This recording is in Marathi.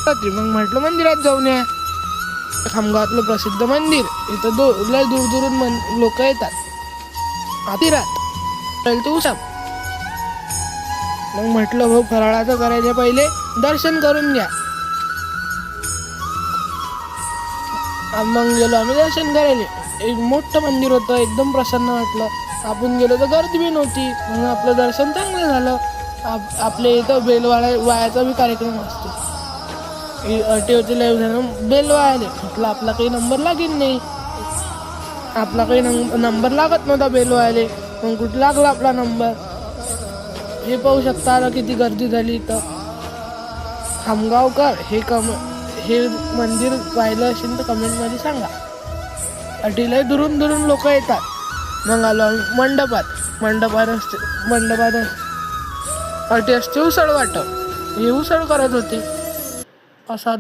रात्री मग म्हटलं मंदिरात जाऊन या. खामगावातलं प्रसिद्ध मंदिर, इथं लय दूर दूरून लोक येतात. आधी रात तू सांग. मग म्हटलं भाऊ फराळाचं करायच्या पहिले दर्शन करून घ्या. मग गेलो आम्ही दर्शन करायला. एक मोठं मंदिर होतं, एकदम प्रसन्न वाटलं. आपण गेलो तर गर्दी बी नव्हती, म्हणून आपलं दर्शन चांगलं झालं. आपल्या इथं बेल वायाचा बी कार्यक्रम असतो. अटीवरती लाईव्ह झालं बेल वायाले. म्हटलं आपला काही नंबर लागेल नाही, आपला काही नंबर लागत नव्हता बेल वायाले. मग कुठं लागला आपला नंबर. हे पाहू शकता आता किती गर्दी झाली इथं. खामगावकर हे मंदिर पाहिलं असेल तर कमेंटमध्ये सांगा. अटीला दुरून दुरून लोक येतात. मग आलो आम्ही मंडपात अटी असते उसळ वाटप. हे उसळ करत होते. असा